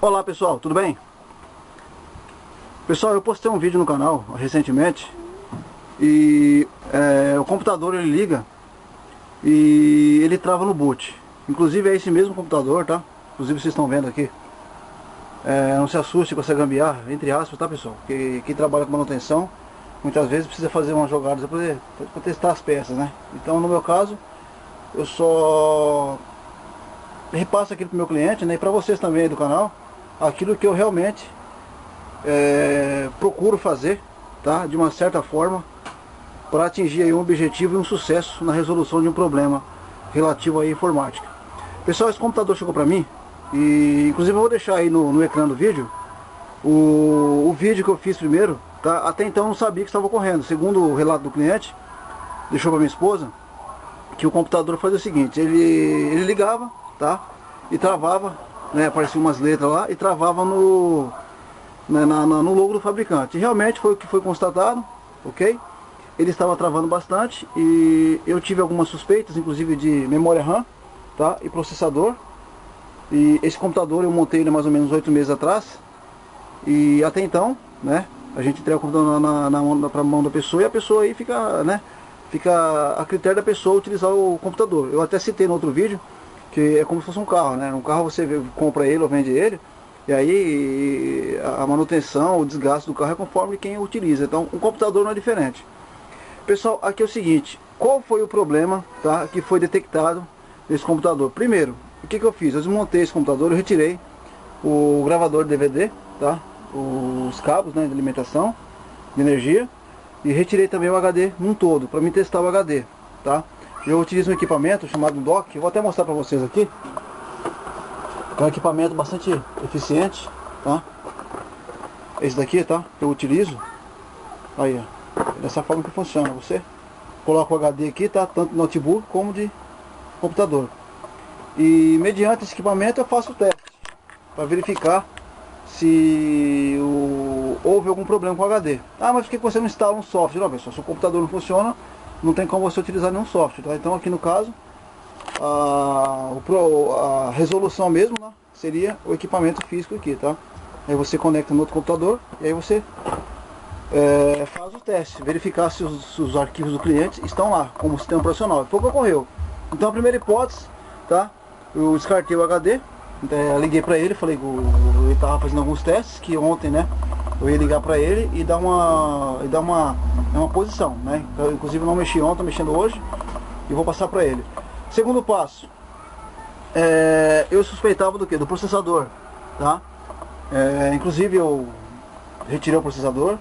Olá pessoal, tudo bem? Pessoal, eu postei um vídeo no canal recentemente e o computador ele liga e ele trava no boot. Inclusive é esse mesmo computador, tá? Inclusive vocês estão vendo aqui. Não se assuste com essa gambiarra, entre aspas, tá pessoal? Porque quem trabalha com manutenção muitas vezes precisa fazer umas jogadas para testar as peças, né? Então no meu caso, eu só repasso aquilo pro meu cliente, né? E para vocês também aí do canal, aquilo que eu realmente procuro fazer, tá? De uma certa forma, para atingir aí um objetivo e um sucesso na resolução de um problema relativo à informática. Pessoal, esse computador chegou para mim e inclusive eu vou deixar aí no ecrã do vídeo o vídeo que eu fiz primeiro, tá? Até então eu não sabia que estava ocorrendo. Segundo o relato do cliente, deixou para minha esposa, que o computador fazia o seguinte: ele ligava, tá? E travava, né? Apareciam umas letras lá e travava no logo do fabricante. E realmente foi o que foi constatado, ok? Ele estava travando bastante e eu tive algumas suspeitas, inclusive de memória RAM, tá? E processador. E esse computador eu montei ele mais ou menos 8 meses atrás. E até então, né? A gente entrega o computador para a mão da pessoa e a pessoa aí fica, né? Fica a critério da pessoa utilizar o computador. Eu até citei no outro vídeo que é como se fosse um carro, né? Um carro você compra ele ou vende ele, e aí a manutenção, o desgaste do carro é conforme quem utiliza. Então um computador não é diferente. Pessoal, aqui é o seguinte: qual foi o problema, tá, que foi detectado nesse computador? Primeiro, o que eu fiz? Eu desmontei esse computador, eu retirei o gravador de DVD, tá? Os cabos, né, de alimentação de energia, e retirei também o HD num todo, para me testar o HD, tá? Eu utilizo um equipamento chamado dock, eu vou até mostrar para vocês aqui. É um equipamento bastante eficiente, tá? Esse daqui, tá? Que eu utilizo. Aí, ó. Dessa forma que funciona. Você coloca o HD aqui, tá? Tanto no notebook como de computador. E mediante esse equipamento eu faço o teste para verificar se houve algum problema com o HD. Ah, mas por que você não instala um software? Não, pessoal, se o computador não funciona, não tem como você utilizar nenhum software, tá? Então aqui no caso, a resolução mesmo, né, seria o equipamento físico aqui, tá? Aí você conecta no outro computador e aí você faz o teste, verificar se os arquivos do cliente estão lá, como sistema operacional. Foi o que ocorreu. Então a primeira hipótese, tá? Eu descartei o HD, liguei para ele, falei que ele estava fazendo alguns testes, que ontem, né, eu ia ligar para ele e dar uma posição, né? Eu, inclusive não mexi ontem, estou mexendo hoje e vou passar para ele. Segundo passo, eu suspeitava do que? Do processador, tá? Inclusive eu retirei o processador,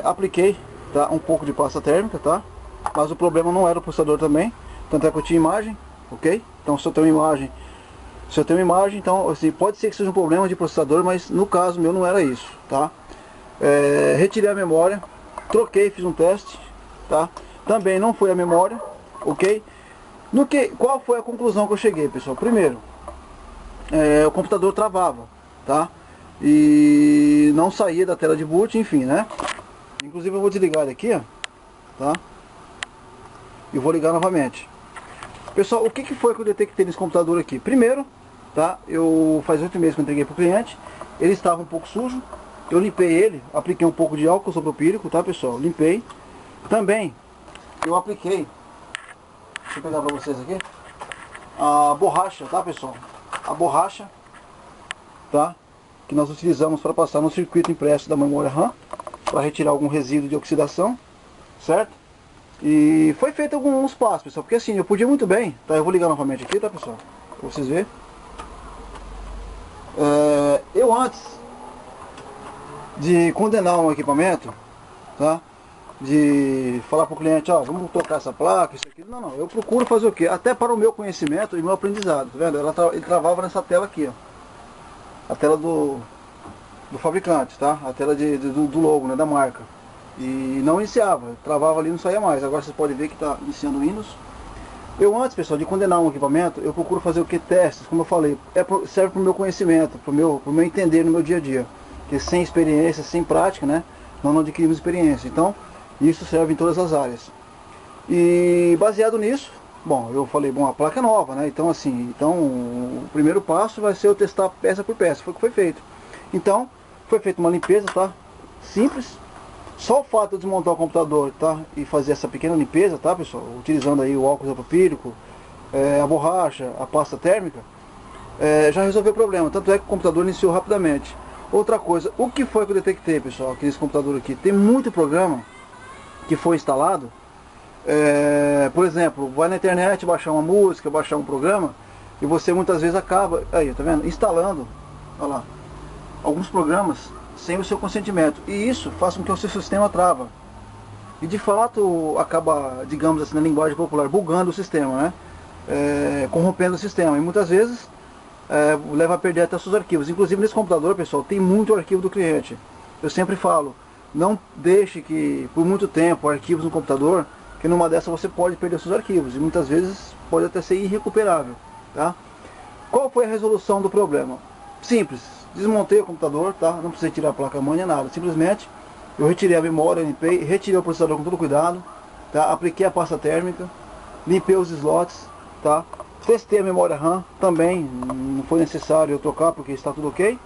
apliquei, tá, um pouco de pasta térmica, tá? Mas o problema não era o processador também, tanto é que eu tinha imagem, ok? Então se eu tenho uma imagem, então assim, pode ser que seja um problema de processador, mas no caso meu não era isso, tá? Retirei a memória, troquei, fiz um teste, tá? Também não foi a memória, ok? Qual foi a conclusão que eu cheguei, pessoal? Primeiro, o computador travava, tá? E não saía da tela de boot, enfim, né? Inclusive eu vou desligar ele aqui, ó, tá? E vou ligar novamente. Pessoal, o que foi que eu detectei nesse computador aqui? Primeiro, tá? Faz 8 meses que eu entreguei para o cliente. Ele estava um pouco sujo. Eu limpei ele, apliquei um pouco de álcool isopropílico, tá, pessoal? Limpei. Também eu apliquei, deixa eu pegar para vocês aqui, a borracha, tá, pessoal? A borracha, tá? Que nós utilizamos para passar no circuito impresso da memória RAM, para retirar algum resíduo de oxidação, certo? E foi feito alguns passos, pessoal, porque assim, eu podia muito bem, tá? Eu vou ligar novamente aqui, tá, pessoal? Pra vocês verem. Eu antes de condenar um equipamento, tá? De falar pro cliente, ó, vamos tocar essa placa, isso aqui. Não, eu procuro fazer o quê? Até para o meu conhecimento e meu aprendizado, tá vendo? Ele travava nessa tela aqui, ó. A tela do fabricante, tá? A tela do logo, né? Da marca. E não iniciava, travava ali e não saía mais. Agora vocês podem ver que está iniciando o Windows. Eu antes, pessoal, de condenar um equipamento, eu procuro fazer o que? Testes, como eu falei. Serve para o meu conhecimento, para o meu entender no meu dia a dia. Porque sem experiência, sem prática, né, nós não adquirimos experiência. Então, isso serve em todas as áreas. E baseado nisso, Bom, eu falei, bom, a placa é nova, né? Então assim, o primeiro passo vai ser eu testar peça por peça, foi o que foi feito. Então, foi feita uma limpeza, tá? Simples. Só o fato de eu desmontar o computador, tá? E fazer essa pequena limpeza, tá, pessoal? Utilizando aí o álcool isopropílico, a borracha, a pasta térmica, já resolveu o problema. Tanto é que o computador iniciou rapidamente. Outra coisa, o que foi que eu detectei, pessoal, aqui nesse computador aqui? Tem muito programa que foi instalado. Por exemplo, vai na internet baixar uma música, baixar um programa, e você muitas vezes acaba, aí, tá vendo? Instalando, olha lá, alguns programas sem o seu consentimento. E isso faz com que o seu sistema trava. E de fato acaba, digamos assim, na linguagem popular, bugando o sistema, né? Corrompendo o sistema. E muitas vezes leva a perder até seus arquivos. Inclusive nesse computador, pessoal, tem muito arquivo do cliente. Eu sempre falo, não deixe que por muito tempo arquivos no computador, que numa dessas você pode perder seus arquivos. E muitas vezes pode até ser irrecuperável. Tá? Qual foi a resolução do problema? Simples. Desmontei o computador, tá? Não precisei tirar a placa-mãe nem nada. Simplesmente eu retirei a memória, limpei, retirei o processador com todo cuidado, tá? Apliquei a pasta térmica, limpei os slots, tá? Testei a memória RAM, também não foi necessário eu trocar porque está tudo ok.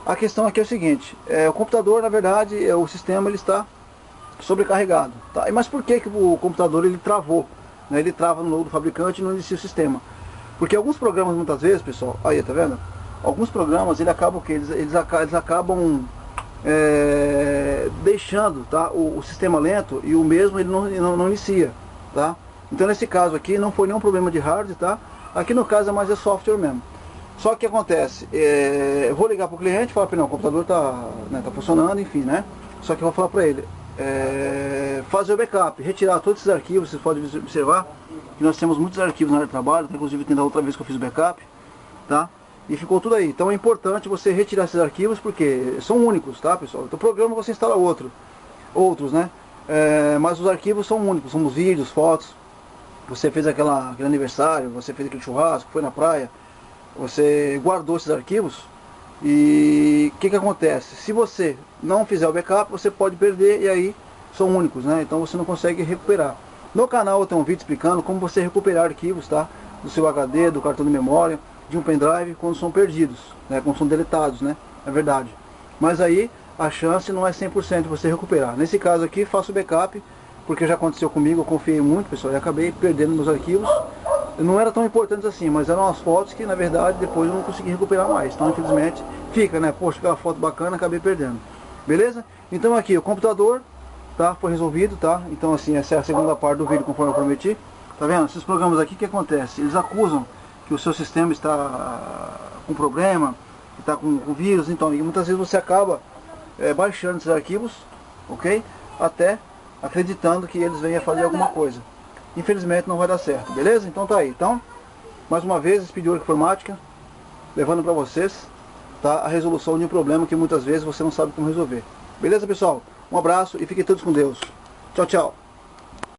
A questão aqui é o seguinte, o computador, na verdade, o sistema ele está sobrecarregado, tá? Mas por que o computador ele travou? Né? Ele trava no logo do fabricante e não inicia o sistema. Porque alguns programas, muitas vezes, pessoal, aí, tá vendo? Alguns programas eles acabam deixando, tá, o sistema lento, e o mesmo ele não inicia, tá? Então nesse caso aqui não foi nenhum problema de hardware, tá? Aqui no caso é mais software mesmo. Só que acontece, eu vou ligar para o cliente e falar para ele, não, o computador tá funcionando, enfim, né? Só que eu vou falar para ele, fazer o backup, retirar todos esses arquivos. Vocês podem observar que nós temos muitos arquivos na área de trabalho, inclusive tem da outra vez que eu fiz o backup, tá? E ficou tudo aí. Então é importante você retirar esses arquivos porque são únicos, tá, pessoal? Então o programa você instala outros, né? Mas os arquivos são únicos, são os vídeos, fotos. Você fez aquele aniversário, você fez aquele churrasco, foi na praia, você guardou esses arquivos. E o que acontece? Se você não fizer o backup, você pode perder, e aí são únicos, né? Então você não consegue recuperar. No canal eu tenho um vídeo explicando como você recuperar arquivos, tá? Do seu HD, do cartão de memória, de um pendrive, quando são perdidos, né? Quando são deletados, né? É verdade. Mas aí a chance não é 100% de você recuperar. Nesse caso aqui, faço o backup, porque já aconteceu comigo, eu confiei muito, pessoal, e acabei perdendo meus arquivos. Não eram tão importantes assim, mas eram as fotos que na verdade depois eu não consegui recuperar mais. Então infelizmente fica, né? Poxa, aquela foto bacana, acabei perdendo. Beleza? Então aqui o computador, tá? Foi resolvido, tá? Então assim, essa é a segunda parte do vídeo conforme eu prometi. Tá vendo? Esses programas aqui, o que acontece? Eles acusam que o seu sistema está com problema, que está com vírus, então e muitas vezes você acaba baixando esses arquivos, ok? Até acreditando que eles venham a fazer alguma coisa. Infelizmente não vai dar certo, beleza? Então tá aí. Então, mais uma vez, Speedwork Informática, levando para vocês, tá, a resolução de um problema que muitas vezes você não sabe como resolver. Beleza, pessoal? Um abraço e fiquem todos com Deus. Tchau, tchau.